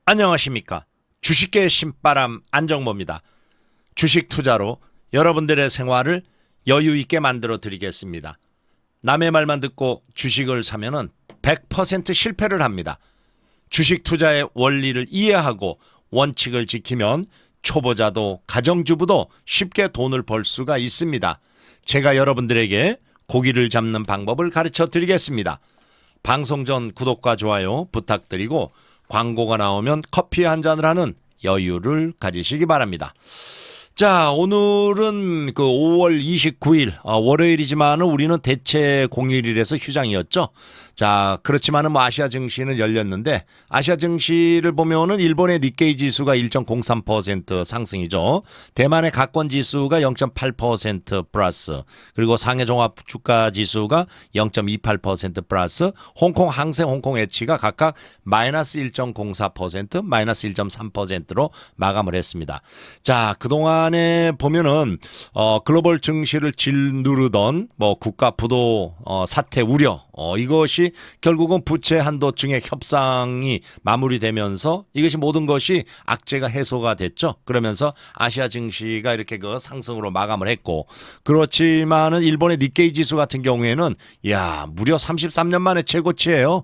안녕하십니까. 주식계의 신바람 안정모입니다. 주식 투자로 여러분들의 생활을 여유 있게 만들어 드리겠습니다. 남의 말만 듣고 주식을 사면은 100% 실패를 합니다. 주식 투자의 원리를 이해하고 원칙을 지키면 초보자도 가정주부도 쉽게 돈을 벌 수가 있습니다. 제가 여러분들에게 고기를 잡는 방법을 가르쳐 드리겠습니다. 방송 전 구독과 좋아요 부탁드리고 광고가 나오면 커피 한 잔을 하는 여유를 가지시기 바랍니다. 자, 오늘은 그 5월 29일 월요일이지만 우리는 대체 공휴일이라서 휴장이었죠. 자, 그렇지만은 뭐 아시아 증시는 열렸는데 아시아 증시를 보면은 일본의 니케이 지수가 1.03% 상승이죠. 대만의 가권 지수가 0.8% 플러스, 그리고 상해 종합 주가 지수가 0.28% 플러스, 홍콩 항생 홍콩 에치가 각각 마이너스 1.04%, 마이너스 1.3%로 마감을 했습니다. 자, 그동안에 보면은 글로벌 증시를 짓누르던 뭐 국가 부도 사태 우려, 이것이 결국은 부채 한도 증액 협상이 마무리되면서 이것이 모든 것이 악재가 해소가 됐죠. 그러면서 아시아 증시가 이렇게 그 상승으로 마감을 했고, 그렇지만은 일본의 니케이 지수 같은 경우에는 무려 33년 만에 최고치예요.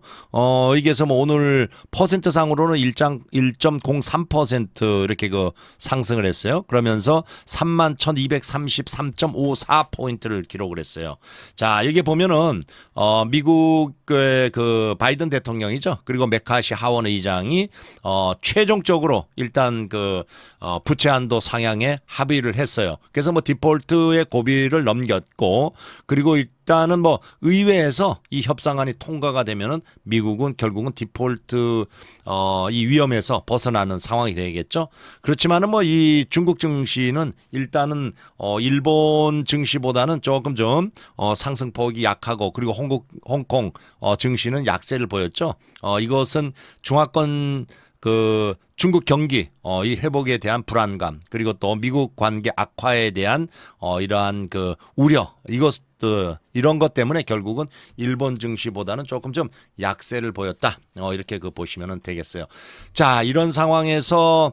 이게서 뭐 오늘 퍼센트 상으로는 1.03% 이렇게 그 상승을 했어요. 그러면서 31,233.54포인트를 기록을 했어요. 자, 여기 보면은 미국의 그 바이든 대통령이죠. 그리고 메카시 하원 의장이 최종적으로 일단 그 부채 한도 상향에 합의를 했어요. 그래서 뭐 디폴트의 고비를 넘겼고, 그리고 일단은 뭐 의회에서 이 협상안이 통과가 되면은 미국은 결국은 디폴트 이 위험에서 벗어나는 상황이 되겠죠. 그렇지만은 뭐 이 중국 증시는 일단은 일본 증시보다는 조금 좀 상승폭이 약하고, 그리고 홍콩 증시는 약세를 보였죠. 이것은 중화권 그 중국 경기 이 회복에 대한 불안감, 그리고 또 미국 관계 악화에 대한 이러한 그 우려, 이런 것 때문에 결국은 일본 증시보다는 조금 좀 약세를 보였다. 이렇게 그 보시면 되겠어요. 자, 이런 상황에서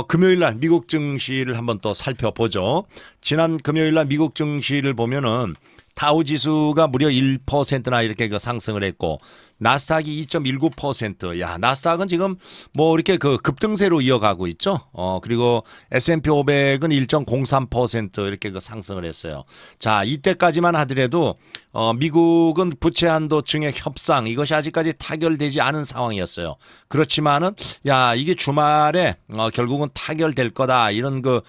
금요일 날 미국 증시를 한번 또 살펴보죠. 지난 금요일 날 미국 증시를 보면은 다우 지수가 무려 1%나 이렇게 그 상승을 했고, 나스닥이 2.19%. 나스닥은 지금 뭐 이렇게 그 급등세로 이어가고 있죠. 그리고 S&P 500은 1.03% 이렇게 그 상승을 했어요. 자, 이때까지만 하더라도 미국은 부채 한도 증액 협상 이것이 아직까지 타결되지 않은 상황이었어요. 그렇지만은 이게 주말에 결국은 타결될 거다, 이런 그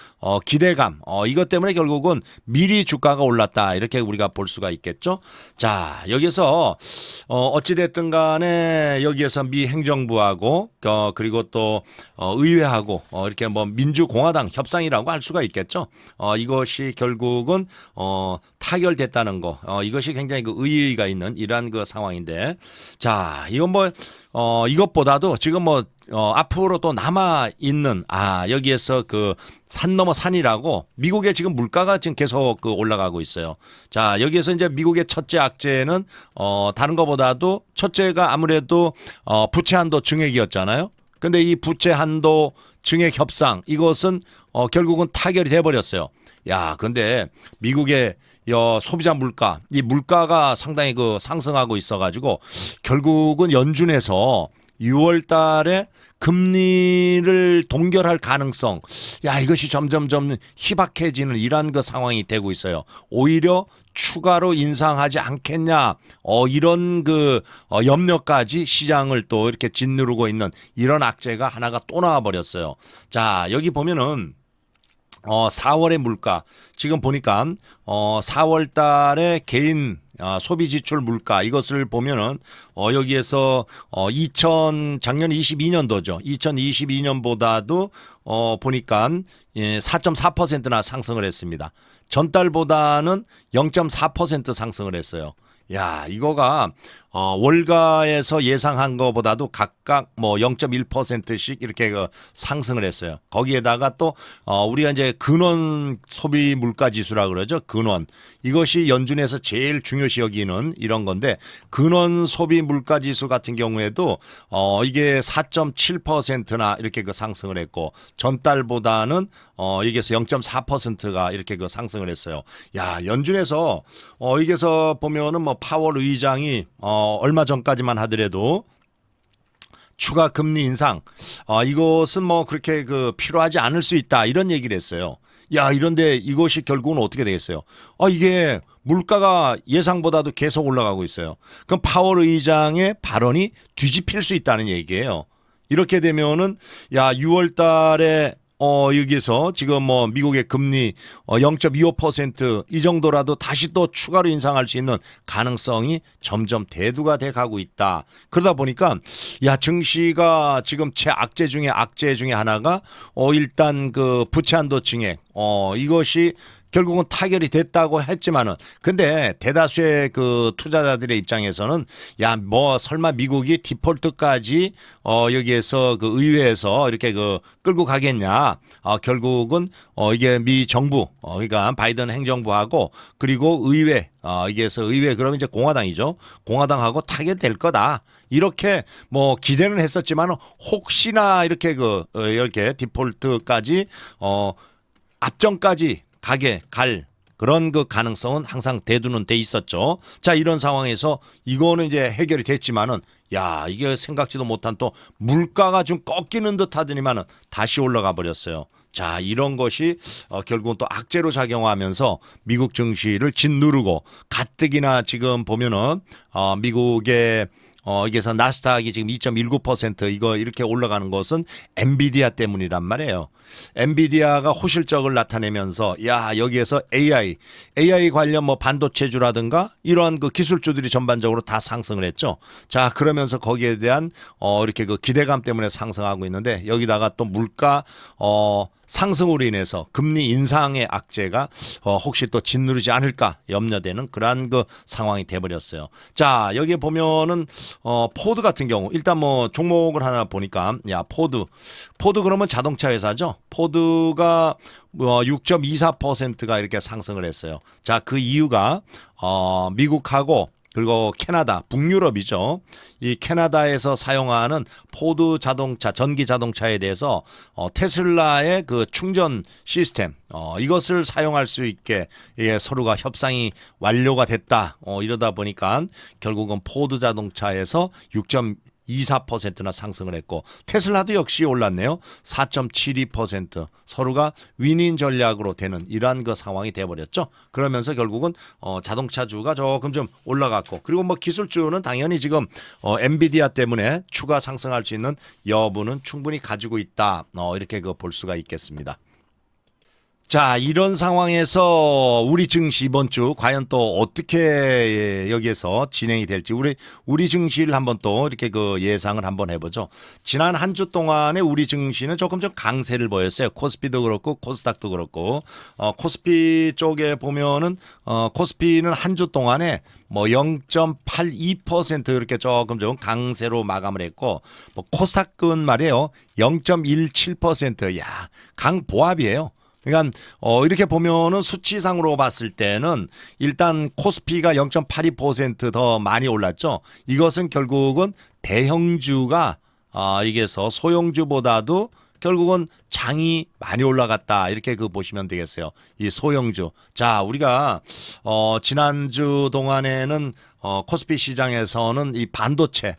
기대감, 이것 때문에 결국은 미리 주가가 올랐다, 이렇게 우리가 볼 수가 있겠죠. 자, 여기서 어찌됐든 간에 여기에서 미 행정부하고 그리고 또 의회하고 이렇게 뭐 민주공화당 협상이라고 할 수가 있겠죠. 이것이 결국은 타결됐다는 거, 이것이 굉장히 그 의의가 있는 이러한 그 상황인데, 자, 이건 뭐 이것보다도 지금 뭐 앞으로 또 남아 있는 여기에서 그 산 넘어 산이라고 미국의 지금 물가가 지금 계속 그 올라가고 있어요. 자, 여기에서 이제 미국의 첫째 악재는 다른 것보다도 첫째가 아무래도 부채 한도 증액이었잖아요. 근데 이 부채 한도 증액 협상 이것은 결국은 타결이 돼 버렸어요. 근데 미국의 소비자 물가, 이 물가가 상당히 그 상승하고 있어가지고 결국은 연준에서 6월 달에 금리를 동결할 가능성, 이것이 점점점 희박해지는 이러한 그 상황이 되고 있어요. 오히려 추가로 인상하지 않겠냐, 이런 그 염려까지 시장을 또 이렇게 짓누르고 있는 이런 악재가 하나가 또 나와 버렸어요. 자, 여기 보면은 4월의 물가 지금 보니까 4월 달에 개인 소비 지출 물가 이것을 보면은 여기에서 작년 22년도죠. 2022년보다도 보니까 4.4%나 상승을 했습니다. 전달보다는 0.4% 상승을 했어요. 이거가 월가에서 예상한 것보다도 각각 뭐 0.1%씩 이렇게 그 상승을 했어요. 거기에다가 또 우리가 이제 근원 소비 물가 지수라 그러죠. 근원. 이것이 연준에서 제일 중요시 여기는 이런 건데 근원 소비 물가 지수 같은 경우에도 이게 4.7%나 이렇게 그 상승을 했고 전달보다는 이게서 0.4%가 이렇게 그 상승을 했어요. 야, 연준에서 이게서 보면은 뭐 파월 의장이 얼마 전까지만 하더라도 추가 금리 인상 이것은 뭐 그렇게 그 필요하지 않을 수 있다 이런 얘기를 했어요. 야, 이런데 이것이 결국은 어떻게 되겠어요? 이게 물가가 예상보다도 계속 올라가고 있어요. 그럼 파월 의장의 발언이 뒤집힐 수 있다는 얘기예요. 이렇게 되면은 야, 6월 달에 여기서 지금 뭐 미국의 금리 0.25%이 정도라도 다시 또 추가로 인상할 수 있는 가능성이 점점 대두가 돼 가고 있다. 그러다 보니까 야, 증시가 지금 최악재 중에 악재 중에 하나가 일단 그 부채 한도 증액 이것이 결국은 타결이 됐다고 했지만은 근데 대다수의 그 투자자들의 입장에서는 야, 뭐 설마 미국이 디폴트까지 여기에서 그 의회에서 이렇게 그 끌고 가겠냐? 결국은 이게 미 정부 그러니까 바이든 행정부하고 그리고 의회 이게서 의회 그러면 이제 공화당이죠. 공화당하고 타결될 거다. 이렇게 뭐 기대는 했었지만 혹시나 이렇게 이렇게 디폴트까지 앞전까지 갈 그런 그 가능성은 항상 대두는 돼 있었죠. 자, 이런 상황에서 이거는 이제 해결이 됐지만은 야, 이게 생각지도 못한 또 물가가 좀 꺾이는 듯 하더니만은 다시 올라가 버렸어요. 자, 이런 것이 결국은 또 악재로 작용하면서 미국 증시를 짓누르고 가뜩이나 지금 보면은 미국의 이게서 나스닥이 지금 2.19% 이거 이렇게 올라가는 것은 엔비디아 때문이란 말이에요. 엔비디아가 호실적을 나타내면서 야, 여기에서 AI 관련 뭐 반도체주라든가 이러한 그 기술주들이 전반적으로 다 상승을 했죠. 자, 그러면서 거기에 대한 이렇게 그 기대감 때문에 상승하고 있는데 여기다가 또 물가 상승으로 인해서 금리 인상의 악재가 혹시 또 짓누르지 않을까 염려되는 그러한 그 상황이 돼버렸어요. 자, 여기에 보면은 포드 같은 경우 일단 뭐 종목을 하나 보니까 야, 포드 그러면 자동차 회사죠. 포드가 6.24%가 이렇게 상승을 했어요. 자, 그 이유가 미국하고 그리고 캐나다, 북유럽이죠. 이 캐나다에서 사용하는 포드 자동차, 전기 자동차에 대해서 테슬라의 그 충전 시스템 이것을 사용할 수 있게 서로가 협상이 완료가 됐다. 이러다 보니까 결국은 포드 자동차에서 6.24%나 상승을 했고 테슬라도 역시 올랐네요. 4.72% 서로가 윈윈 전략으로 되는 이러한 그 상황이 돼버렸죠. 그러면서 결국은 자동차주가 조금 좀 올라갔고 그리고 뭐 기술주는 당연히 지금 엔비디아 때문에 추가 상승할 수 있는 여부는 충분히 가지고 있다. 이렇게 볼 수가 있겠습니다. 자, 이런 상황에서 우리 증시 이번 주 과연 또 어떻게 여기에서 진행이 될지 우리 증시를 한번 또 이렇게 그 예상을 한번 해보죠. 지난 한 주 동안에 우리 증시는 조금 좀 강세를 보였어요. 코스피도 그렇고 코스닥도 그렇고 코스피 쪽에 보면은 코스피는 한 주 동안에 뭐 0.82% 이렇게 조금 좀 강세로 마감을 했고 뭐 코스닥은 말이에요. 0.17%. 야, 강보합이에요. 그러니까 이렇게 보면은 수치상으로 봤을 때는 일단 코스피가 0.82% 더 많이 올랐죠. 이것은 결국은 대형주가 이게서 소형주보다도 결국은 장이 많이 올라갔다 이렇게 보시면 되겠어요. 이 소형주. 자, 우리가 지난주 동안에는 코스피 시장에서는 이 반도체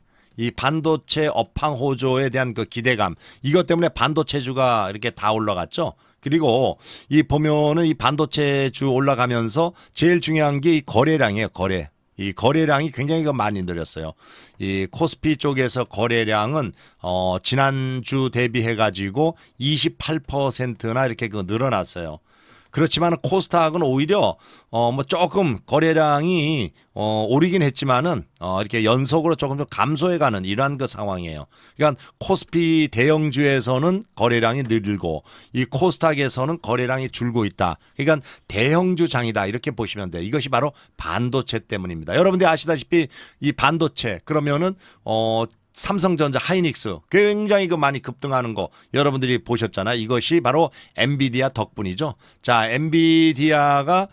업황 호조에 대한 그 기대감 이것 때문에 반도체주가 이렇게 다 올라갔죠. 그리고 이 보면은 이 반도체주 올라가면서 제일 중요한 게 이 거래량이에요. 이 거래량이 굉장히 많이 늘었어요. 이 코스피 쪽에서 거래량은 지난주 대비해 가지고 28%나 이렇게 늘어났어요. 그렇지만 코스닥은 오히려 뭐 조금 거래량이 오르긴 했지만은 이렇게 연속으로 조금 더 감소해가는 이러한 그 상황이에요. 그러니까 코스피 대형주에서는 거래량이 늘고 이 코스닥에서는 거래량이 줄고 있다. 그러니까 대형주 장이다 이렇게 보시면 돼요. 이것이 바로 반도체 때문입니다. 여러분들이 아시다시피 이 반도체 그러면은 삼성전자, 하이닉스 굉장히 그 많이 급등하는 거 여러분들이 보셨잖아요. 이것이 바로 엔비디아 덕분이죠. 자, 엔비디아가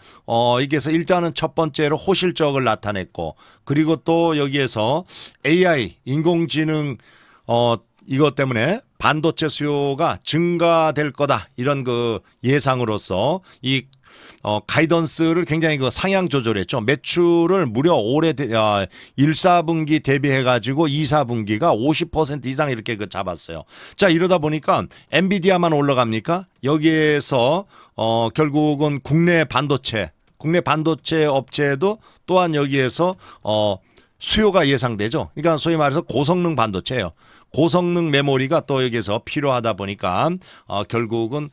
여기에서 일단은 첫 번째로 호실적을 나타냈고 그리고 또 여기에서 AI 인공지능 이것 때문에 반도체 수요가 증가될 거다 이런 그 예상으로서 이 가이던스를 굉장히 그 상향 조절했죠. 매출을 무려 올해 1사분기 대비해 가지고 2사분기가 50% 이상 이렇게 그 잡았어요. 자, 이러다 보니까 엔비디아만 올라갑니까? 여기에서 결국은 국내 반도체 업체도 또한 여기에서 수요가 예상되죠. 그러니까 소위 말해서 고성능 반도체예요. 고성능 메모리가 또 여기서 필요하다 보니까 결국은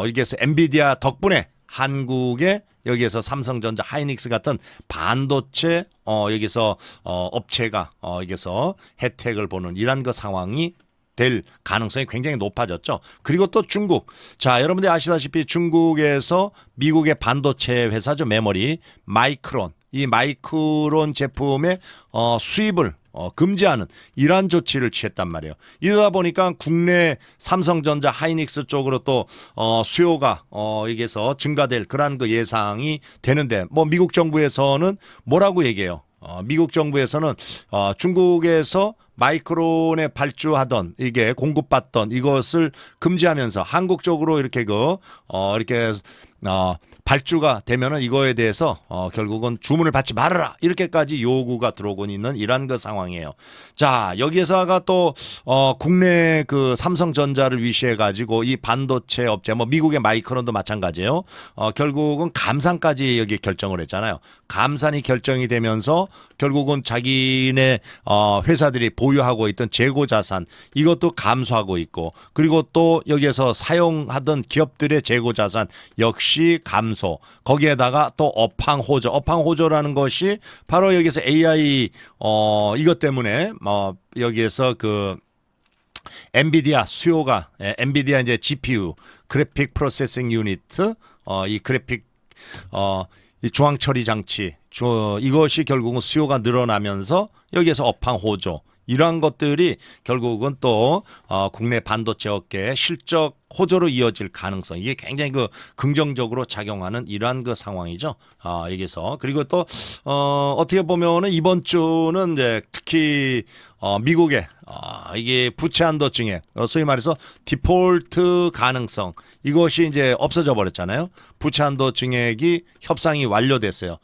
여기에서 엔비디아 덕분에 한국의 여기에서 삼성전자, 하이닉스 같은 반도체 여기서 업체가 여기서 혜택을 보는 이런 그 상황이 될 가능성이 굉장히 높아졌죠. 그리고 또 중국. 자, 여러분들이 아시다시피 중국에서 미국의 반도체 회사죠. 메모리 마이크론. 이 마이크론 제품의 수입을 금지하는 이러한 조치를 취했단 말이에요. 이러다 보니까 국내 삼성전자, 하이닉스 쪽으로 또 수요가 여기서 증가될 그러한 그 예상이 되는데 뭐 미국 정부에서는 뭐라고 얘기해요? 미국 정부에서는 중국에서 마이크론에 발주하던 이게 공급받던 이것을 금지하면서 한국 쪽으로 이렇게 이렇게 발주가 되면은 이거에 대해서 결국은 주문을 받지 말아라 이렇게까지 요구가 들어오고 있는 이러한 그 상황이에요. 자, 여기에서가 또 국내 그 삼성전자를 위시해 가지고 이 반도체 업체 뭐 미국의 마이크론도 마찬가지예요. 결국은 감산까지 여기 결정을 했잖아요. 감산이 결정이 되면서 결국은 자기네 회사들이 보유하고 있던 재고 자산 이것도 감소하고 있고 그리고 또 여기에서 사용하던 기업들의 재고 자산 역시 감소. 거기에다가 또 업황호조라는 것이 바로 여기서 AI 이것 때문에 여기에서 그 엔비디아 수요가 엔비디아 이제 GPU 그래픽 프로세싱 유닛 이 그래픽 이 중앙 처리 장치 이것이 결국은 수요가 늘어나면서 여기에서 업황호조 이러한 것들이 결국은 또 국내 반도체 업계의 실적 호조로 이어질 가능성 이게 굉장히 그 긍정적으로 작용하는 이러한 그 상황이죠. 여기서 그리고 또 어떻게 보면은 이번 주는 이제 특히 미국의 이게 부채 한도 증액 소위 말해서 디폴트 가능성 이것이 이제 없어져 버렸잖아요. 부채 한도 증액이 협상이 완료됐어요.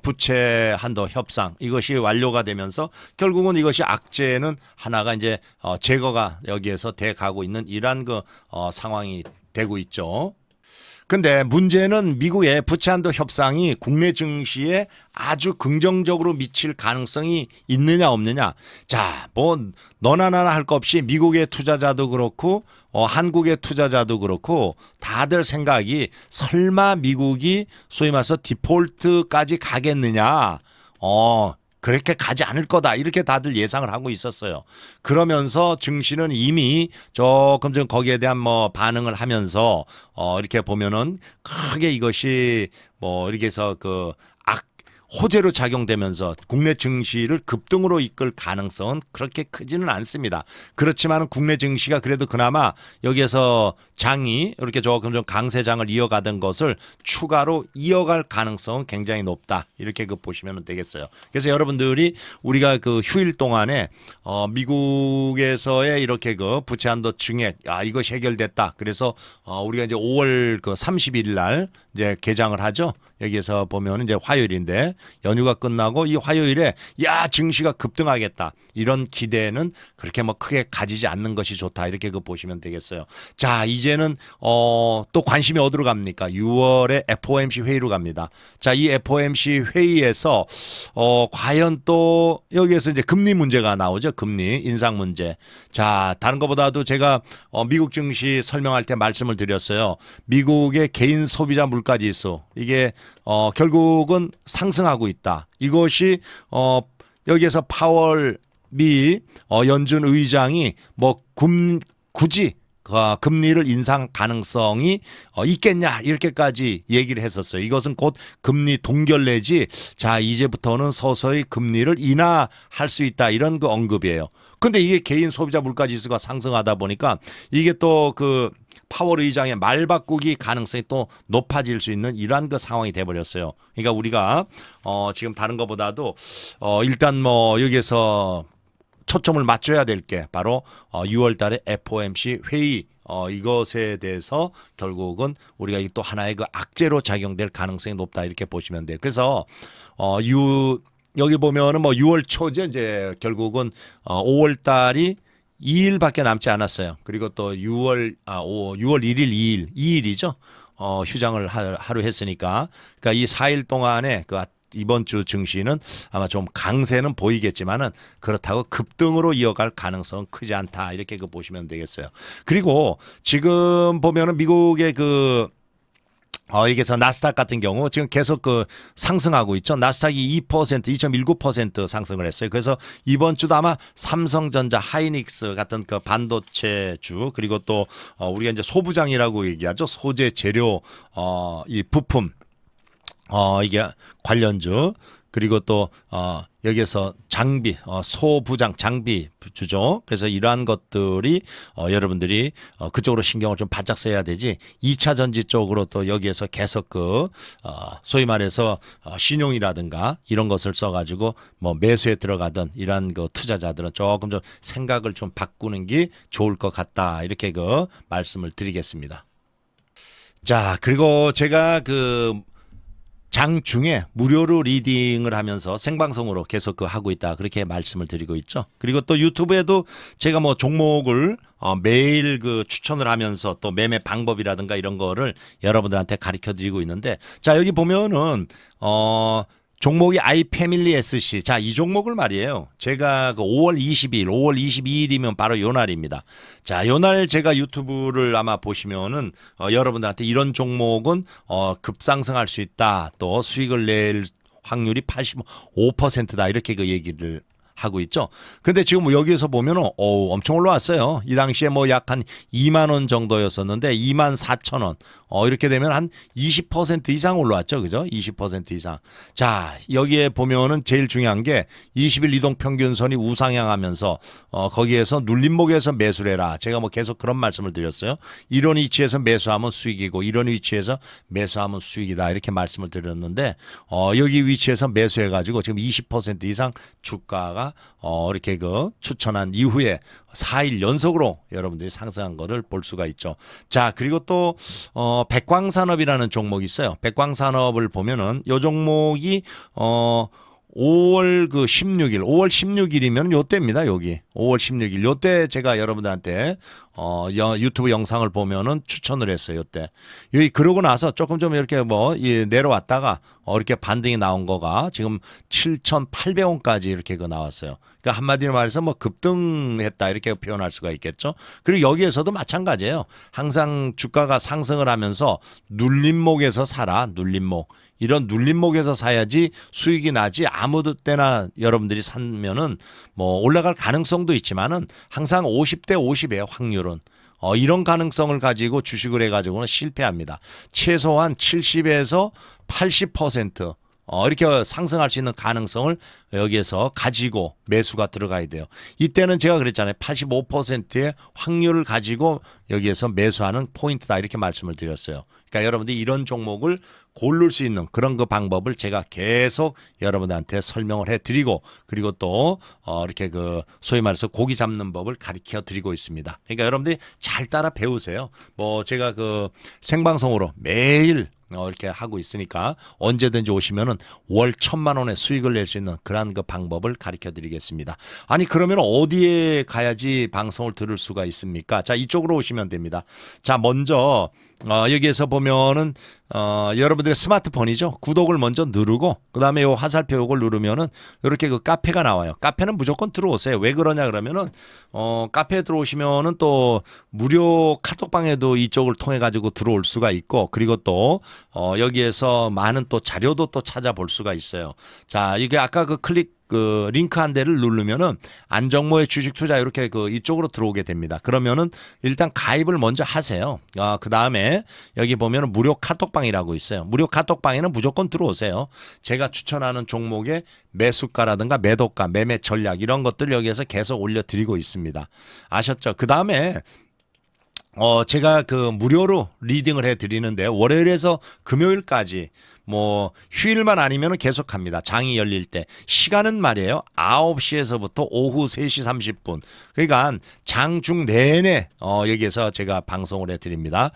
부채 한도 협상 이것이 완료가 되면서 결국은 이것이 악재는 하나가 이제 제거가 여기에서 돼 가고 있는 이러한 그 상황이 되고 있죠. 근데 문제는 미국의 부채 한도 협상이 국내 증시에 아주 긍정적으로 미칠 가능성이 있느냐 없느냐. 자, 뭐 너나 나나 할 것 없이 미국의 투자자도 그렇고 한국의 투자자도 그렇고 다들 생각이 설마 미국이 소위 말해서 디폴트까지 가겠느냐. 그렇게 가지 않을 거다 이렇게 다들 예상을 하고 있었어요. 그러면서 증시는 이미 조금 좀 거기에 대한 뭐 반응을 하면서 이렇게 보면은 크게 이것이 뭐 이렇게 해서 그 호재로 작용되면서 국내 증시를 급등으로 이끌 가능성은 그렇게 크지는 않습니다. 그렇지만 국내 증시가 그래도 그나마 여기에서 장이 이렇게 조금 좀 강세장을 이어가던 것을 추가로 이어갈 가능성은 굉장히 높다. 이렇게 보시면 되겠어요. 그래서 여러분들이 우리가 그 휴일 동안에 미국에서의 이렇게 그 부채 한도 증액 이것이 해결됐다. 그래서 우리가 이제 5월 그 30일 날 이제 개장을 하죠. 여기에서 보면 이제 화요일인데 연휴가 끝나고 이 화요일에 야 증시가 급등하겠다 이런 기대는 그렇게 뭐 크게 가지지 않는 것이 좋다 이렇게 그 보시면 되겠어요. 자 이제는 또 관심이 어디로 갑니까? 6월에 FOMC 회의로 갑니다. 자 이 FOMC 회의에서 과연 또 여기에서 이제 금리 문제가 나오죠. 금리 인상 문제. 자 다른 것보다도 제가 미국 증시 설명할 때 말씀을 드렸어요. 미국의 개인 소비자 물가지수 이게 결국은 상승하고 있다. 이것이 여기에서 파월 미 연준 의장이 뭐 굳이 금리를 인상 가능성이 있겠냐 이렇게까지 얘기를 했었어요. 이것은 곧 금리 동결내지 자 이제부터는 서서히 금리를 인하할 수 있다 이런 그 언급이에요. 근데 이게 개인 소비자 물가지수가 상승하다 보니까 이게 또 그 파월 의장의 말 바꾸기 가능성이 또 높아질 수 있는 이러한 그 상황이 돼버렸어요. 그러니까 우리가 지금 다른 것보다도 일단 뭐 여기에서 초점을 맞춰야 될 게 바로 6월 달에 FOMC 회의 이것에 대해서 결국은 우리가 또 하나의 그 악재로 작용될 가능성이 높다 이렇게 보시면 돼요. 그래서 여기 보면은 뭐 6월 초죠. 이제 결국은 5월 달이 2일밖에 남지 않았어요. 그리고 또 6월 1일, 2일이죠. 휴장을 하루 했으니까 그러니까 이 4일 동안에 그 이번 주 증시는 아마 좀 강세는 보이겠지만은 그렇다고 급등으로 이어갈 가능성은 크지 않다 이렇게 그 보시면 되겠어요. 그리고 지금 보면은 미국의 그 여기서 나스닥 같은 경우 지금 계속 그 상승하고 있죠. 나스닥이 2%, 2.19% 상승을 했어요. 그래서 이번 주도 아마 삼성전자, 하이닉스 같은 그 반도체주 그리고 또 우리가 이제 소부장이라고 얘기하죠. 소재 재료 이 부품 이게 관련주 그리고 또 여기에서 장비 소부장 장비 주죠. 그래서 이러한 것들이 여러분들이 그쪽으로 신경을 좀 바짝 써야 되지 2차 전지 쪽으로 또 여기에서 계속 그 소위 말해서 신용이라든가 이런 것을 써가지고 뭐 매수에 들어가던 이러한 그 투자자들은 조금 좀 생각을 좀 바꾸는 게 좋을 것 같다 이렇게 그 말씀을 드리겠습니다. 자 그리고 제가 그 장중에 무료로 리딩을 하면서 생방송으로 계속 그 하고 있다 그렇게 말씀을 드리고 있죠. 그리고 또 유튜브에도 제가 뭐 종목을 매일 그 추천을 하면서 또 매매 방법이라든가 이런 거를 여러분들한테 가르쳐 드리고 있는데 자 여기 보면은 종목이 아이패밀리 SC. 자, 이 종목을 말이에요. 제가 그 5월 22일, 5월 22일이면 바로 요 날입니다. 자, 요 날 제가 유튜브를 아마 보시면은 여러분들한테 이런 종목은 급상승할 수 있다. 또 수익을 낼 확률이 85%다. 이렇게 그 얘기를 하고 있죠. 근데 지금 여기에서 보면은 엄청 올라왔어요. 이 당시에 뭐 약 한 2만 원 정도였었는데 2만 4천 원. 이렇게 되면 한 20% 이상 올라왔죠. 그죠? 20% 이상. 자, 여기에 보면은 제일 중요한 게 20일 이동 평균선이 우상향하면서 거기에서 눌림목에서 매수를 해라. 제가 뭐 계속 그런 말씀을 드렸어요. 이런 위치에서 매수하면 수익이고 이런 위치에서 매수하면 수익이다. 이렇게 말씀을 드렸는데 여기 위치에서 매수해 가지고 지금 20% 이상 주가가 이렇게 그 추천한 이후에 4일 연속으로 여러분들이 상승한 거를 볼 수가 있죠. 자, 그리고 또 백광산업이라는 종목이 있어요. 백광산업을 보면은 요 종목이 5월 16일이면 요때입니다. 여기 5월 16일 요때 제가 여러분들한테 유튜브 영상을 보면은 추천을 했어요. 요때 여기 그러고 나서 조금 좀 이렇게 내려왔다가 이렇게 반등이 나온 거가 지금 7,800원까지 이렇게 나왔어요. 그러니까 한마디로 말해서 뭐 급등했다 이렇게 표현할 수가 있겠죠. 그리고 여기에서도 마찬가지예요. 항상 주가가 상승을 하면서 눌림목에서 사라. 눌림목. 이런 눌림목에서 사야지 수익이 나지 아무 때나 여러분들이 사면은 뭐 올라갈 가능성도 있지만은 항상 50대 50이에요. 확률은. 이런 가능성을 가지고 주식을 해가지고는 실패합니다. 최소한 70에서 80% 이렇게 상승할 수 있는 가능성을 여기에서 가지고 매수가 들어가야 돼요. 이때는 제가 그랬잖아요. 85%의 확률을 가지고 여기에서 매수하는 포인트다 이렇게 말씀을 드렸어요. 그러니까 여러분들이 이런 종목을 고를 수 있는 그런 그 방법을 제가 계속 여러분들한테 설명을 해드리고 그리고 또 이렇게 그 소위 말해서 고기 잡는 법을 가르쳐 드리고 있습니다. 그러니까 여러분들이 잘 따라 배우세요. 뭐 제가 그 생방송으로 매일 이렇게 하고 있으니까 언제든지 오시면은 월 1,000만 원의 수익을 낼 수 있는 그러한 그 방법을 가르쳐 드리겠습니다. 아니 그러면 어디에 가야지 방송을 들을 수가 있습니까? 자, 이쪽으로 오시면 됩니다. 자, 먼저 여기에서 보면은 여러분들의 스마트폰이죠. 구독을 먼저 누르고 그다음에 요 화살표 요걸 누르면은 이렇게 그 카페가 나와요. 카페는 무조건 들어오세요. 왜 그러냐 그러면은 카페에 들어오시면은 또 무료 카톡방에도 이쪽을 통해 가지고 들어올 수가 있고 그리고 또 여기에서 많은 또 자료도 또 찾아볼 수가 있어요. 자, 이게 아까 그 링크 한 대를 누르면은 안정모의 주식 투자 이렇게 그 이쪽으로 들어오게 됩니다. 그러면은 일단 가입을 먼저 하세요. 그 다음에 여기 보면은 무료 카톡방이라고 있어요. 무료 카톡방에는 무조건 들어오세요. 제가 추천하는 종목의 매수가라든가 매도가, 매매 전략 이런 것들 여기에서 계속 올려드리고 있습니다. 아셨죠? 그 다음에 제가 그 무료로 리딩을 해 드리는데 월요일에서 금요일까지 뭐 휴일만 아니면 계속합니다. 장이 열릴 때 시간은 말이에요. 9시에서부터 오후 3시 30분. 그러니까 장중 내내 여기에서 제가 방송을 해 드립니다.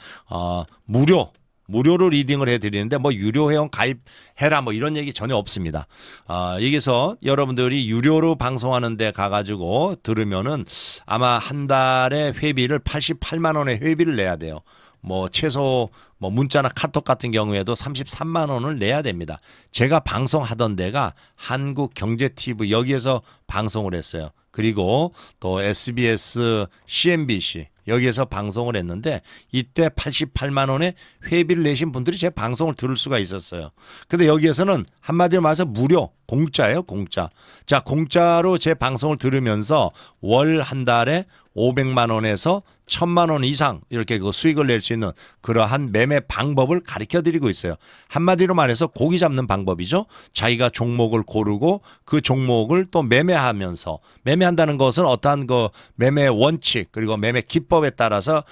무료로 리딩을 해드리는데 뭐 유료 회원 가입해라 뭐 이런 얘기 전혀 없습니다. 여기서 여러분들이 유료로 방송하는 데 가가지고 들으면은 아마 한 달에 회비를 88만 원의 회비를 내야 돼요. 뭐 최소 뭐 문자나 카톡 같은 경우에도 33만 원을 내야 됩니다. 제가 방송하던 데가 한국경제TV 여기에서 방송을 했어요. 그리고 또 SBS, CNBC 여기에서 방송을 했는데 이때 88만 원의 회비를 내신 분들이 제 방송을 들을 수가 있었어요. 근데 여기에서는 한마디로 말해서 무료, 공짜예요, 공짜. 자, 공짜로 제 방송을 들으면서 월 한 달에 500만 원에서 1,000만 원 이상 이렇게 그 수익을 낼 수 있는 그러한 매매 방법을 가르쳐 드리고 있어요. 한마디로 말해서 고기 잡는 방법이죠. 자기가 종목을 고르고 그 종목을 또 매매하면서 매매한다는 것은 어떠한 그 매매 원칙 그리고 매매 기법에 따라서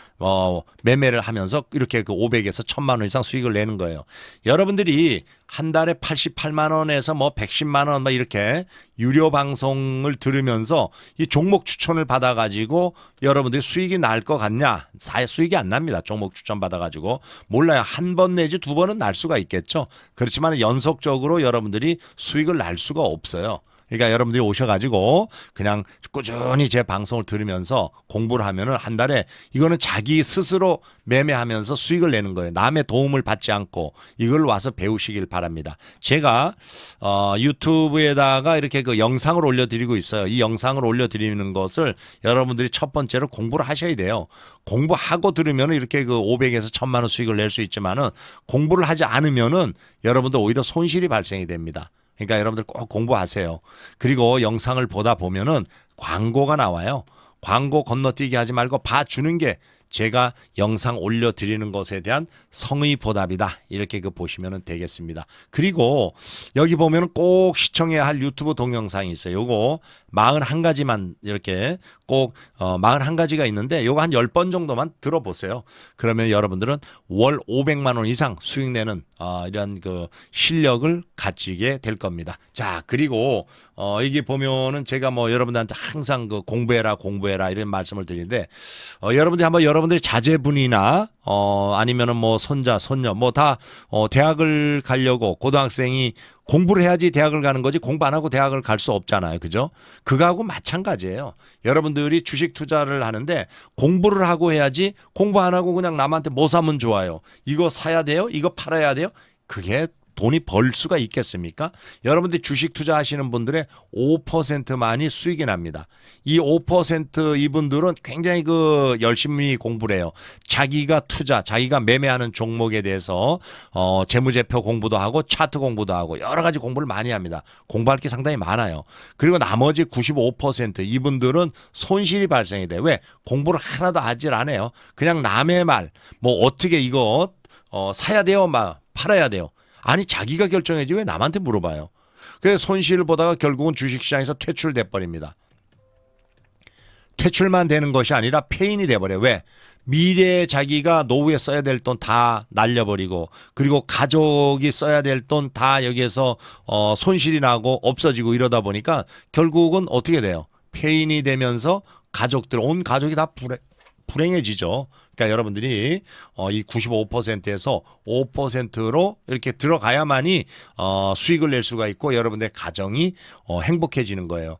매매를 하면서 이렇게 그 500에서 1,000만 원 이상 수익을 내는 거예요. 여러분들이 한 달에 88만 원에서 뭐 110만 원 뭐 이렇게 유료 방송을 들으면서 이 종목 추천을 받아가지고 여러분들이 수익이 날 것 같냐? 수익이 안 납니다. 종목 추천 받아가지고 몰라요. 한 번 내지 두 번은 날 수가 있겠죠. 그렇지만 연속적으로 여러분들이 수익을 날 수가 없어요. 그러니까 여러분들이 오셔가지고 그냥 꾸준히 제 방송을 들으면서 공부를 하면은 한 달에 이거는 자기 스스로 매매하면서 수익을 내는 거예요. 남의 도움을 받지 않고 이걸 와서 배우시길 바랍니다. 제가 유튜브에다가 이렇게 그 영상을 올려드리고 있어요. 이 영상을 올려드리는 것을 여러분들이 첫 번째로 공부를 하셔야 돼요. 공부하고 들으면은 이렇게 그 500에서 1,000만 원 수익을 낼 수 있지만은 공부를 하지 않으면은 여러분들 오히려 손실이 발생이 됩니다. 그러니까 여러분들 꼭 공부하세요. 그리고 영상을 보다 보면은 광고가 나와요. 광고 건너뛰기 하지 말고 봐주는 게 제가 영상 올려드리는 것에 대한 성의 보답이다. 이렇게 그 보시면 되겠습니다. 그리고 여기 보면은 꼭 시청해야 할 유튜브 동영상이 있어요. 요거 41가지만 이렇게 꼭 41가지가 있는데 요거 한 10번 정도만 들어보세요. 그러면 여러분들은 월 500만 원 이상 수익 내는 이런 그 실력을 가지게 될 겁니다. 자, 그리고 여기 보면은 제가 뭐 여러분들한테 항상 그 공부해라 이런 말씀을 드리는데 여러분들이 한번 여러분들의 자제분이나 아니면은 뭐 손자, 손녀 뭐 다 대학을 가려고 고등학생이 공부를 해야지 대학을 가는 거지 공부 안 하고 대학을 갈 수 없잖아요. 그죠? 그거하고 마찬가지예요. 여러분들이 주식 투자를 하는데 공부를 하고 해야지 공부 안 하고 그냥 남한테 뭐 사면 좋아요. 이거 사야 돼요? 이거 팔아야 돼요? 그게 돈이 벌 수가 있겠습니까? 여러분들이 주식 투자하시는 분들의 5%만이 수익이 납니다. 이 5% 이분들은 굉장히 그 열심히 공부를 해요. 자기가 자기가 매매하는 종목에 대해서 재무제표 공부도 하고 차트 공부도 하고 여러 가지 공부를 많이 합니다. 공부할 게 상당히 많아요. 그리고 나머지 95% 이분들은 손실이 발생이 돼요. 왜? 공부를 하나도 하질 않아요. 그냥 남의 말, 뭐 어떻게 이거 사야 돼요? 막 팔아야 돼요. 아니 자기가 결정해야지 왜 남한테 물어봐요. 그래서 손실을 보다가 결국은 주식시장에서 퇴출돼 버립니다. 퇴출만 되는 것이 아니라 폐인이 돼버려요. 왜? 미래에 자기가 노후에 써야 될 돈 다 날려버리고 그리고 가족이 써야 될 돈 다 여기에서 손실이 나고 없어지고 이러다 보니까 결국은 어떻게 돼요? 폐인이 되면서 온 가족이 다 불행해지죠. 그러니까 여러분들이 이 95%에서 5%로 이렇게 들어가야만이 수익을 낼 수가 있고 여러분들의 가정이 행복해지는 거예요.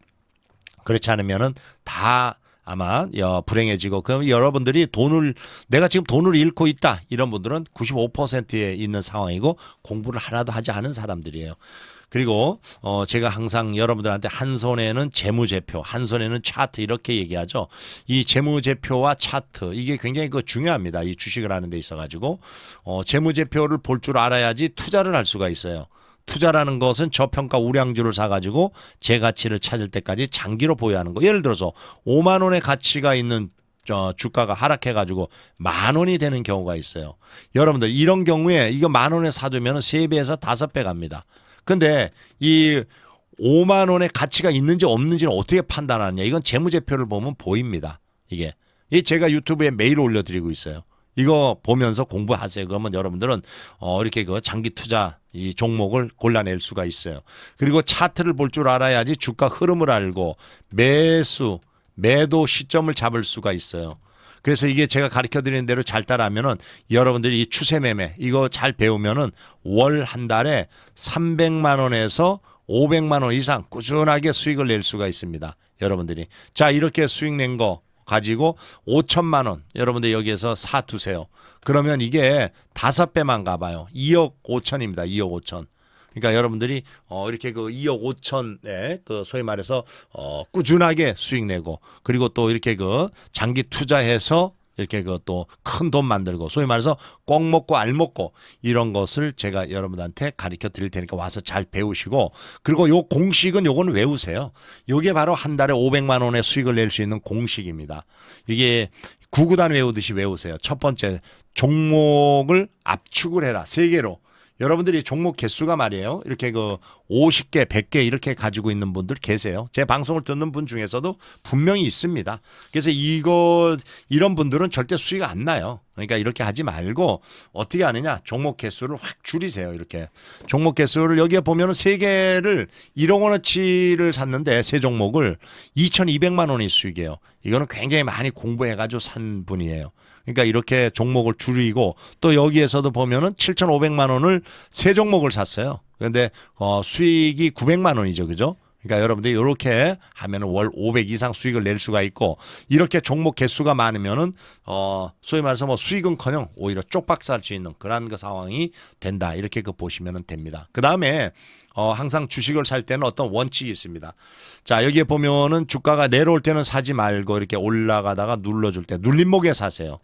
그렇지 않으면은 다 아마 불행해지고 그럼 여러분들이 내가 지금 돈을 잃고 있다 이런 분들은 95%에 있는 상황이고 공부를 하나도 하지 않은 사람들이에요. 그리고 제가 항상 여러분들한테 한 손에는 재무제표, 한 손에는 차트 이렇게 얘기하죠. 이 재무제표와 차트 이게 굉장히 중요합니다. 이 주식을 하는 데 있어 가지고 재무제표를 볼 줄 알아야지 투자를 할 수가 있어요. 투자라는 것은 저평가 우량주를 사가지고 제 가치를 찾을 때까지 장기로 보유하는 거. 예를 들어서 5만 원의 가치가 있는 주가가 하락해가지고 10,000원이 되는 경우가 있어요. 여러분들 이런 경우에 이거 10,000원에 사두면 3배에서 5배 갑니다. 근데 이 5만 원의 가치가 있는지 없는지는 어떻게 판단하느냐. 이건 재무제표를 보면 보입니다. 이게 제가 유튜브에 매일 올려드리고 있어요. 이거 보면서 공부하세요. 그러면 여러분들은 이렇게 장기 투자 이 종목을 골라낼 수가 있어요. 그리고 차트를 볼 줄 알아야지 주가 흐름을 알고 매도 시점을 잡을 수가 있어요. 그래서 이게 제가 가르쳐 드리는 대로 잘 따라하면은 여러분들이 이 추세 매매 이거 잘 배우면은 월 한 달에 300만 원에서 500만 원 이상 꾸준하게 수익을 낼 수가 있습니다. 여러분들이. 자, 이렇게 수익 낸 거 가지고 5천만 원 여러분들 여기에서 사두세요. 그러면 이게 5배만 가봐요. 2억 5천입니다. 2억 5천. 그러니까 여러분들이 이렇게 2억 5천에 소위 말해서 꾸준하게 수익 내고 그리고 또 이렇게 장기 투자해서 이렇게 또 큰 돈 만들고 소위 말해서 꼭 먹고 알 먹고 이런 것을 제가 여러분한테 가르쳐 드릴 테니까 와서 잘 배우시고 그리고 요 공식은 요건 외우세요. 요게 바로 한 달에 500만 원의 수익을 낼 수 있는 공식입니다. 이게 구구단 외우듯이 외우세요. 첫 번째 종목을 압축을 해라. 3개로. 여러분들이 종목 개수가 말이에요. 이렇게 50개, 100개 이렇게 가지고 있는 분들 계세요. 제 방송을 듣는 분 중에서도 분명히 있습니다. 그래서 이런 분들은 절대 수익 안 나요. 그러니까 이렇게 하지 말고 어떻게 하느냐. 종목 개수를 확 줄이세요. 이렇게. 종목 개수를 여기에 보면은 3개를 1억 원어치를 샀는데 3종목을 2,200만 원이 수익이에요. 이거는 굉장히 많이 공부해가지고 산 분이에요. 그러니까 이렇게 종목을 줄이고 또 여기에서도 보면은 7,500만 원을 3종목을 샀어요. 그런데 수익이 900만 원이죠. 그죠? 그러니까 여러분들이 이렇게 하면은 월 500 이상 수익을 낼 수가 있고 이렇게 종목 개수가 많으면은 소위 말해서 수익은커녕 오히려 쪽박살 수 있는 그런 상황이 된다. 이렇게 보시면 됩니다. 그다음에 항상 주식을 살 때는 어떤 원칙이 있습니다. 자, 여기에 보면은 주가가 내려올 때는 사지 말고 이렇게 올라가다가 눌러줄 때 눌림목에 사세요.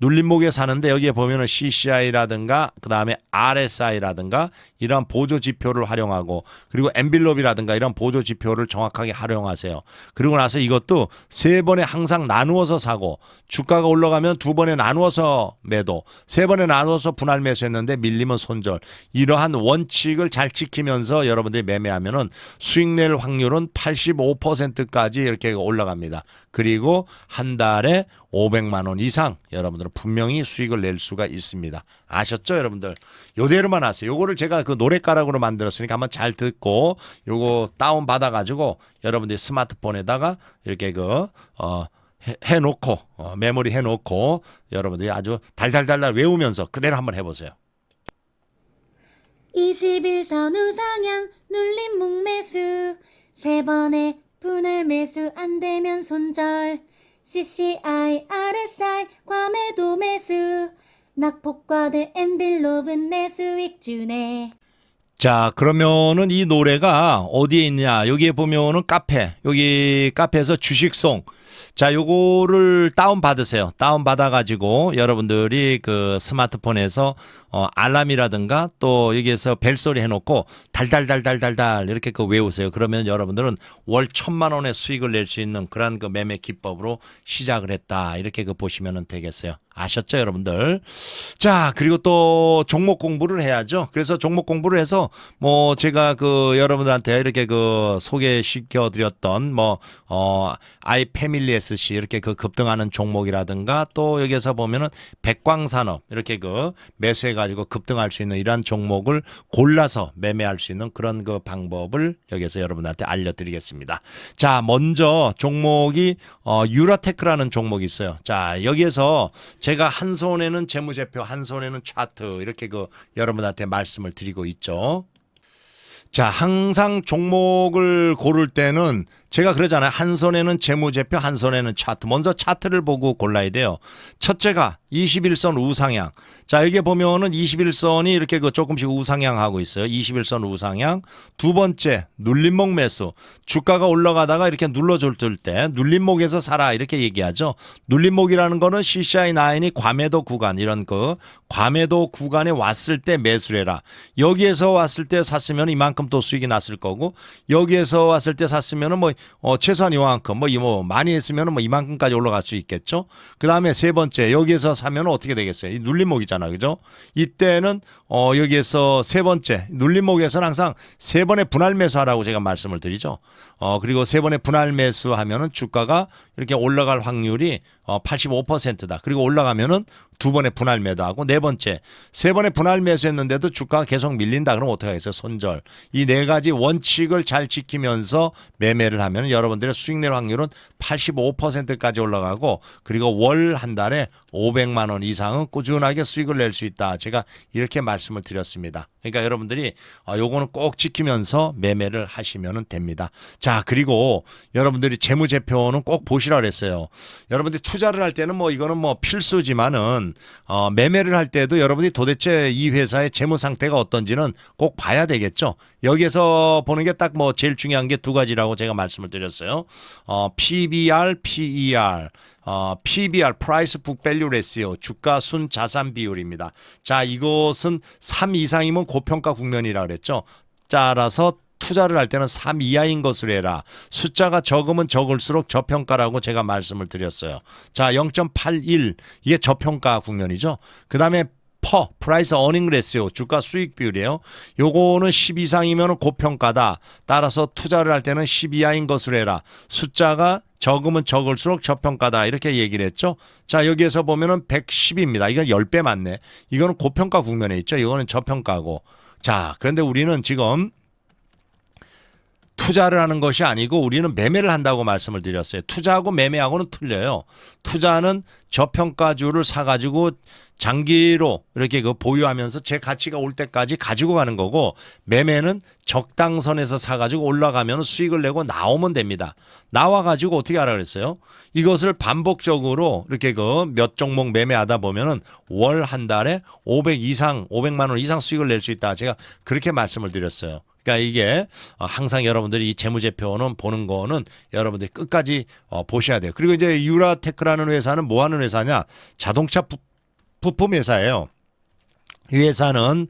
눌림목에 사는데 여기에 보면은 CCI라든가 그다음에 RSI라든가 이런 보조 지표를 활용하고 그리고 엔빌롭이라든가 이런 보조 지표를 정확하게 활용하세요. 그리고 나서 이것도 3번에 항상 나누어서 사고 주가가 올라가면 2번에 나누어서 매도 3번에 나누어서 분할 매수했는데 밀리면 손절 이러한 원칙을 잘 지키면서 여러분들이 매매하면은 수익 낼 확률은 85%까지 이렇게 올라갑니다. 그리고 한 달에 500만 원 이상 여러분들은 분명히 수익을 낼 수가 있습니다. 아셨죠, 여러분들? 요대로만 하세요. 요거를 제가 노랫가락으로 만들었으니까 한번 잘 듣고 요거 다운 받아 가지고 여러분들이 스마트폰에다가 이렇게 해놓고 메모리 해놓고 여러분들이 아주 달달달달 외우면서 그대로 한번 해보세요. 21선 우상향 눌림목 매수 3번에 분할 매수 안되면 손절 CCI, RSI 과매도 매수 낙폭과대 엔빌롭은 내 수익 주네. 자, 그러면은 이 노래가 어디에 있냐? 여기에 보면은 여기 카페에서 주식송. 자, 요거를 다운 받으세요. 다운 받아 가지고 여러분들이 스마트폰에서 알람이라든가 또 여기에서 벨소리 해놓고 달달달달달달 이렇게 외우세요. 그러면 여러분들은 월 1,000만 원의 수익을 낼 수 있는 그런 매매 기법으로 시작을 했다. 이렇게 보시면 되겠어요. 아셨죠, 여러분들? 자, 그리고 또 종목 공부를 해야죠. 그래서 종목 공부를 해서 제가 여러분들한테 이렇게 소개시켜 드렸던 아이 패밀리 WSC 이렇게 그 급등하는 종목이라든가 또 여기서 보면은 백광산업 이렇게 그 매수해 가지고 급등할 수 있는 이러한 종목을 골라서 매매할 수 있는 그런 그 방법을 여기서 여러분한테 알려드리겠습니다. 자, 먼저 종목이 유라테크라는 종목이 있어요. 자, 여기에서 제가 한 손에는 재무제표, 한 손에는 차트 이렇게 그 여러분한테 말씀을 드리고 있죠. 자, 항상 종목을 고를 때는 제가 그러잖아요. 한 손에는 재무제표, 한 손에는 차트. 먼저 차트를 보고 골라야 돼요. 첫째가 21선 우상향. 자, 여기 보면은 21선이 이렇게 그 조금씩 우상향하고 있어요. 21선 우상향. 두 번째, 눌림목 매수. 주가가 올라가다가 이렇게 눌러줄 때 눌림목에서 사라 이렇게 얘기하죠. 눌림목이라는 거는 CCI9이 과매도 구간 이런 그 과매도 구간에 왔을 때 매수를 해라. 여기에서 왔을 때 샀으면 이만큼 또 수익이 났을 거고 여기에서 왔을 때 샀으면은 뭐 최소한 이만큼 뭐 많이 했으면은 뭐 이만큼까지 올라갈 수 있겠죠. 그다음에 세 번째 여기에서 사면 어떻게 되겠어요? 이 눌림목이잖아, 그죠? 이때는 여기에서 세 번째 눌림목에서는 항상 세 번의 분할 매수하라고 제가 말씀을 드리죠. 그리고 세 번의 분할 매수하면은 주가가 이렇게 올라갈 확률이 85%다. 그리고 올라가면은 두 번의 분할 매도하고 네 번째 세 번의 분할 매수했는데도 주가가 계속 밀린다. 그럼 어떻게 하겠어요? 손절. 이 네 가지 원칙을 잘 지키면서 매매를 하면 여러분들의 수익 낼 확률은 85%까지 올라가고 그리고 월 한 달에 500만 원 이상은 꾸준하게 수익을 낼 수 있다. 제가 이렇게 말씀을 드렸습니다. 그러니까 여러분들이 요거는 꼭 지키면서 매매를 하시면 됩니다. 자, 그리고 여러분들이 재무제표는 꼭 보시라 그랬어요. 여러분들이 투자를 할 때는 뭐 이거는 뭐 필수지만은 매매를 할 때도 여러분이 도대체 이 회사의 재무 상태가 어떤지는 꼭 봐야 되겠죠. 여기서 보는 게 딱 뭐 제일 중요한 게 두 가지라고 제가 말씀을 드렸어요. PBR, PER. PBR, Price Book Value Ratio, 주가 순 자산 비율입니다. 자, 이것은 3 이상이면 고평가 국면이라 그랬죠. 따라서 투자를 할 때는 3 이하인 것으로 해라. 숫자가 적으면 적을수록 저평가라고 제가 말씀을 드렸어요. 자, 0.81 이게 저평가 국면이죠. 그 다음에 Price Earning Ratio, 주가 수익 비율이에요. 요거는 10 이상이면 고평가다. 따라서 투자를 할 때는 10 이하인 것으로 해라. 숫자가 적으면 적을수록 저평가다. 이렇게 얘기를 했죠. 자, 여기에서 보면은 110입니다. 이건 10배 맞네. 이거는 고평가 국면에 있죠. 이거는 저평가고. 자, 그런데 우리는 지금 투자를 하는 것이 아니고 우리는 매매를 한다고 말씀을 드렸어요. 투자하고 매매하고는 틀려요. 투자는 저평가주를 사가지고 장기로 이렇게 그 보유하면서 제 가치가 올 때까지 가지고 가는 거고 매매는 적당선에서 사가지고 올라가면 수익을 내고 나오면 됩니다. 나와가지고 어떻게 하라 그랬어요? 이것을 반복적으로 이렇게 그 몇 종목 매매하다 보면은 월 한 달에 500만 원 이상 수익을 낼 수 있다. 제가 그렇게 말씀을 드렸어요. 그러니까 이게 항상 여러분들이 이 재무제표는 보는 거는 여러분들이 끝까지 보셔야 돼요. 그리고 이제 유라테크라는 회사는 뭐 하는 회사냐? 자동차 부품 회사예요. 이 회사는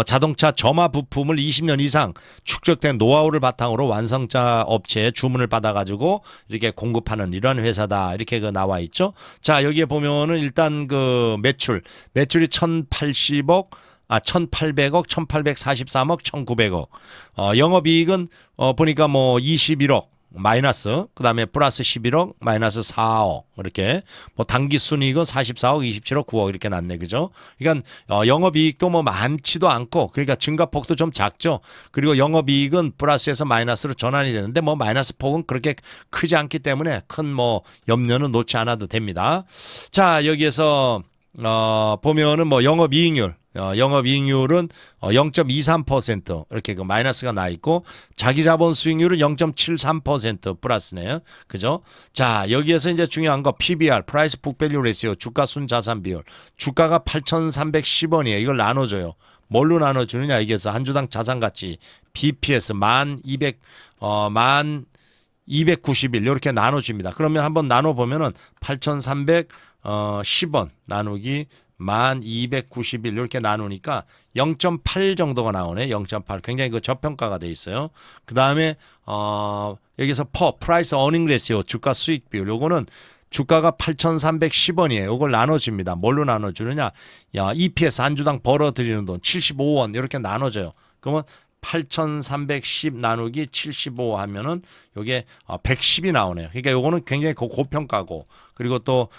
자동차 점화 부품을 20년 이상 축적된 노하우를 바탕으로 완성차 업체에 주문을 받아가지고 이렇게 공급하는 이런 회사다. 이렇게 그 나와 있죠. 자, 여기에 보면은 일단 그 매출이 1,080억 1,800억, 1,843억, 1,900억. 영업이익은 보니까 뭐 21억 마이너스, 그다음에 플러스 11억, 마이너스 4억. 이렇게 뭐 당기 순이익은 44억, 27억, 9억 이렇게 났네. 그죠? 그러니까 영업이익도 뭐 많지도 않고 그러니까 증가폭도 좀 작죠. 그리고 영업이익은 플러스에서 마이너스로 전환이 되는데 뭐 마이너스 폭은 그렇게 크지 않기 때문에 큰 뭐 염려는 놓지 않아도 됩니다. 자, 여기에서 보면은 뭐 영업이익률은 0.23% 이렇게 그 마이너스가 나 있고 자기 자본 수익률은 0.73% 플러스네요. 그죠? 자, 여기에서 이제 중요한 거 PBR, Price Book Value Ratio, 주가 순 자산 비율. 주가가 8,310원이에요. 이걸 나눠줘요. 뭘로 나눠주느냐? 이게서 한 주당 자산 가치 BPS 1291 이렇게 나눠줍니다. 그러면 한번 나눠보면은 8,310원 나누기 1291 이렇게 나누니까 0.8 정도가 나오네. 0.8 굉장히 그 저평가가 돼 있어요. 그 다음에 여기서 Price Earning Ratio 주가 수익 비율 요거는 주가가 8,310원이에요. 이걸 나눠줍니다. 뭘로 나눠주느냐? EPS 한 주당 벌어들이는 돈 75원 이렇게 나눠져요. 그러면 8,310 나누기 75 하면은 요게 110이 나오네요. 그러니까 요거는 굉장히 고평가고, 그리고 또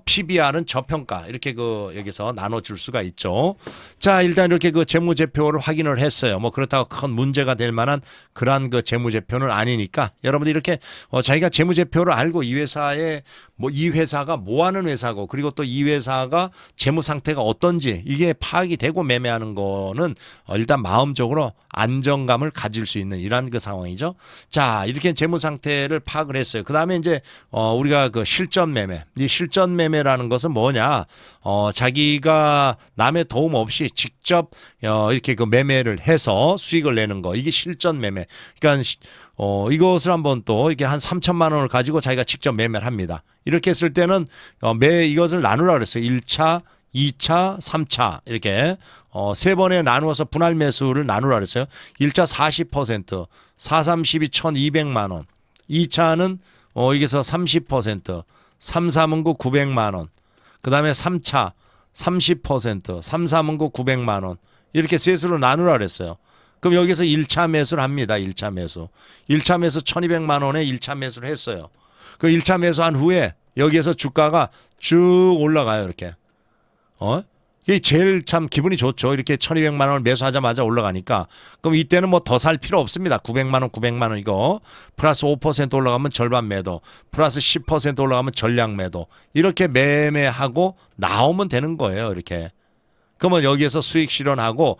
PBR은 저평가, 이렇게 여기서 나눠줄 수가 있죠. 자, 일단 이렇게 재무제표를 확인을 했어요. 뭐 그렇다고 큰 문제가 될 만한 그러한 재무제표는 아니니까 여러분들 이렇게 자기가 재무제표를 알고 이 회사에 이 회사가 뭐 하는 회사고, 그리고 또 이 회사가 재무 상태가 어떤지 이게 파악이 되고 매매하는 거는 일단 마음적으로 안정감을 가질 수 있는 이러한 상황이죠. 자, 이렇게 재무 상태를 파악을 했어요. 그다음에 이제 우리가 실전 매매. 이 실전 매매라는 것은 뭐냐? 자기가 남의 도움 없이 직접 이렇게 매매를 해서 수익을 내는 거. 이게 실전 매매. 그러니까 이것을 한번 또 이렇게 한 3천만 원을 가지고 자기가 직접 매매를 합니다. 이렇게 했을 때는 이것을 나누라 그랬어요. 1차, 2차, 3차 이렇게 세 번에 나누어서 분할 매수를 나누라 그랬어요. 1차 40%, 4, 32, 1,200만 원. 2차는 여기서 30%, 3, 3은 900만 원. 그다음에 3차 30%, 3, 3은 900만 원. 이렇게 셋으로 나누라 그랬어요. 그럼 여기서 1차 매수를 합니다. 1차 매수. 1차 매수 1,200만 원에 1차 매수를 했어요. 그 1차 매수한 후에 여기에서 주가가 쭉 올라가요. 이렇게. 이게 제일 참 기분이 좋죠. 이렇게 1,200만 원을 매수하자마자 올라가니까. 그럼 이때는 뭐 더 살 필요 없습니다. 900만 원, 900만 원 이거. 플러스 5% 올라가면 절반 매도. 플러스 10% 올라가면 전량 매도. 이렇게 매매하고 나오면 되는 거예요. 이렇게. 그러면 여기에서 수익 실현하고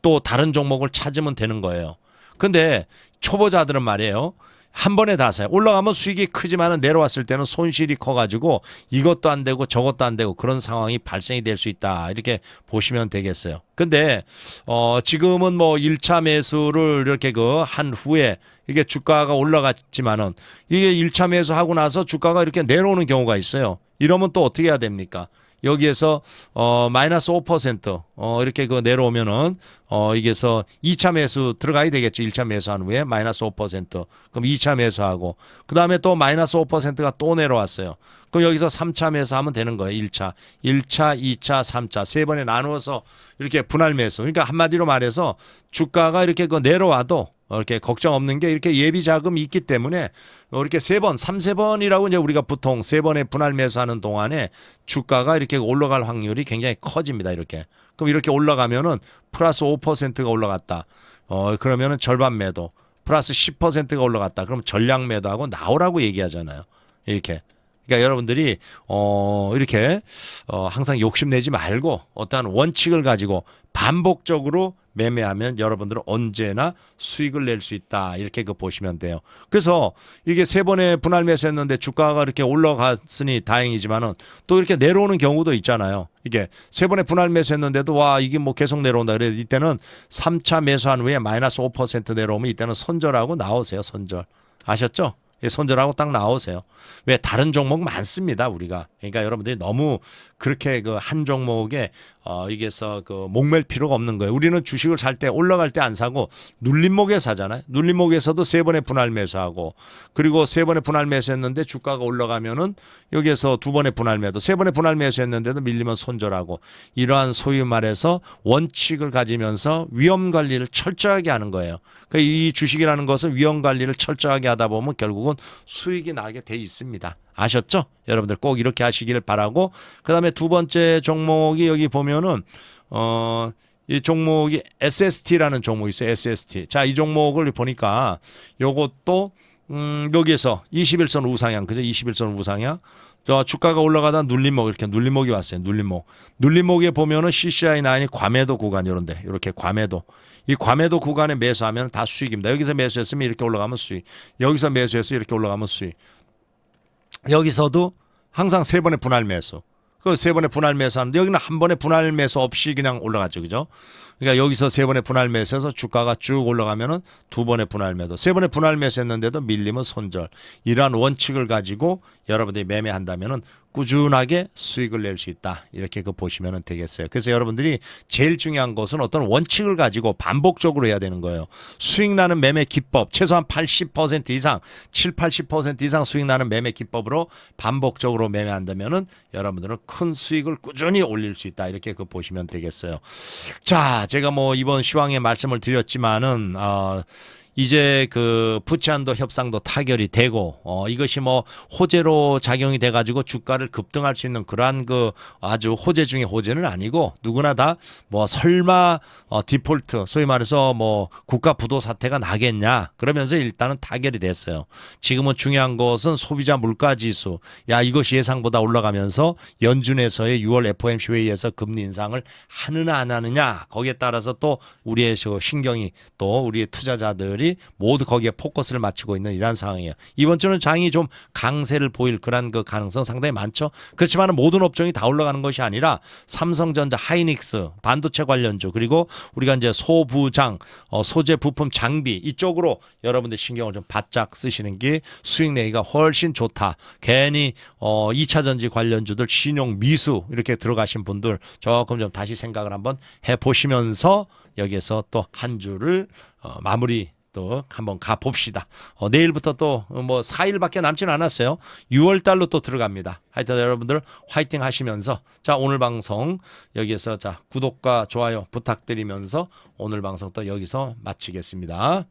또 다른 종목을 찾으면 되는 거예요. 근데 초보자들은 말이에요. 한 번에 다 사요. 올라가면 수익이 크지만 내려왔을 때는 손실이 커가지고 이것도 안 되고 저것도 안 되고 그런 상황이 발생이 될 수 있다. 이렇게 보시면 되겠어요. 근데 지금은 뭐 1차 매수를 이렇게 한 후에 이게 주가가 올라갔지만은 이게 1차 매수하고 나서 주가가 이렇게 내려오는 경우가 있어요. 이러면 또 어떻게 해야 됩니까? 여기에서 마이너스 5% 이렇게 내려오면은 이게서 2차 매수 들어가야 되겠죠. 1차 매수한 후에 마이너스 5%. 그럼 2차 매수하고 그다음에 또 마이너스 5%가 또 내려왔어요. 그럼 여기서 3차 매수하면 되는 거예요. 1차, 2차, 3차 세 번에 나누어서 이렇게 분할 매수. 그러니까 한마디로 말해서 주가가 이렇게 내려와도 이렇게 걱정 없는 게 이렇게 예비 자금이 있기 때문에 이렇게 세 번, 3세번이라고 이제 우리가 보통 세 번의 분할 매수하는 동안에 주가가 이렇게 올라갈 확률이 굉장히 커집니다. 이렇게. 그럼 이렇게 올라가면은 플러스 5%가 올라갔다. 그러면은 절반 매도. 플러스 10%가 올라갔다. 그럼 전량 매도하고 나오라고 얘기하잖아요. 이렇게. 그러니까 여러분들이 이렇게 항상 욕심내지 말고 어떠한 원칙을 가지고 반복적으로 매매하면 여러분들은 언제나 수익을 낼 수 있다. 이렇게 보시면 돼요. 그래서 이게 세 번의 분할 매수했는데 주가가 이렇게 올라갔으니 다행이지만은 또 이렇게 내려오는 경우도 있잖아요. 이게 세 번의 분할 매수했는데도 와 이게 뭐 계속 내려온다. 그래 이때는 3차 매수한 후에 마이너스 5% 내려오면 이때는 손절하고 나오세요. 손절. 아셨죠? 손절하고 딱 나오세요. 왜 다른 종목 많습니다 우리가. 그러니까 여러분들이 너무 그렇게 한 종목에 이게서 목맬 필요가 없는 거예요. 우리는 주식을 살 때 올라갈 때 안 사고 눌림목에 사잖아요. 눌림목에서도 세 번의 분할 매수하고 그리고 세 번의 분할 매수했는데 주가가 올라가면은 여기에서 두 번의 분할 매도, 세 번의 분할 매수했는데도 밀리면 손절하고 이러한 소위 말해서 원칙을 가지면서 위험 관리를 철저하게 하는 거예요. 그러니까 이 주식이라는 것은 위험 관리를 철저하게 하다 보면 결국은 수익이 나게 돼 있습니다. 아셨죠? 여러분들 꼭 이렇게 하시기를 바라고 그다음에 두 번째 종목이 여기 보면은 이 종목이 SST라는 종목이 있어요. SST. 자, 이 종목을 보니까 요것도 여기에서 21선 우상향. 그죠? 21선 우상향. 주가가 올라가다 눌림목 이렇게 눌림목이 왔어요. 눌림목에 보면은 CCI9이 과매도 구간 요런데 이렇게 과매도. 이 과매도 구간에 매수하면 다 수익입니다. 여기서 매수했으면 이렇게 올라가면 수익. 여기서 매수해서 이렇게 올라가면 수익. 여기서도 항상 세 번의 분할 매수. 그 세 번의 분할 매수하는데 여기는 한 번의 분할 매수 없이 그냥 올라가죠. 그죠? 그러니까 여기서 세 번의 분할 매수해서 주가가 쭉 올라가면은 두 번의 분할 매도. 세 번의 분할 매수했는데도 밀리면 손절. 이러한 원칙을 가지고 여러분들이 매매한다면은 꾸준하게 수익을 낼 수 있다. 이렇게 보시면 되겠어요. 그래서 여러분들이 제일 중요한 것은 어떤 원칙을 가지고 반복적으로 해야 되는 거예요. 수익 나는 매매 기법 최소한 80% 이상 7, 80% 이상 수익 나는 매매 기법으로 반복적으로 매매한다면은 여러분들은 큰 수익을 꾸준히 올릴 수 있다. 이렇게 보시면 되겠어요. 자, 제가 뭐 이번 시황에 말씀을 드렸지만은 이제 그 부채한도 협상도 타결이 되고 이것이 뭐 호재로 작용이 돼 가지고 주가를 급등할 수 있는 그러한 그 아주 호재 중에 호재는 아니고 누구나 다 뭐 설마 디폴트 소위 말해서 뭐 국가 부도 사태가 나겠냐 그러면서 일단은 타결이 됐어요. 지금은 중요한 것은 소비자 물가 지수 야 이것이 예상보다 올라가면서 연준에서의 6월 FOMC 회의에서 금리 인상을 하느냐 안 하느냐 거기에 따라서 또 우리의 신경이 또 우리의 투자자들이 모두 거기에 포커스를 맞추고 있는 이러한 상황이에요. 이번 주는 장이 좀 강세를 보일 그런 그 가능성 상당히 많죠. 그렇지만 모든 업종이 다 올라가는 것이 아니라 삼성전자, 하이닉스, 반도체 관련주 그리고 우리가 이제 소부장, 소재 부품 장비 이쪽으로 여러분들 신경을 좀 바짝 쓰시는 게 수익 내기가 훨씬 좋다. 괜히 2차 전지 관련주들 신용 미수 이렇게 들어가신 분들 조금 좀 다시 생각을 한번 해보시면서 여기에서 또 한 주를 마무리 또 한번 가봅시다. 내일부터 또 뭐 4일밖에 남지는 않았어요. 6월 달로 또 들어갑니다. 하여튼 여러분들 화이팅 하시면서 자 오늘 방송 여기에서 자 구독과 좋아요 부탁드리면서 오늘 방송 또 여기서 마치겠습니다.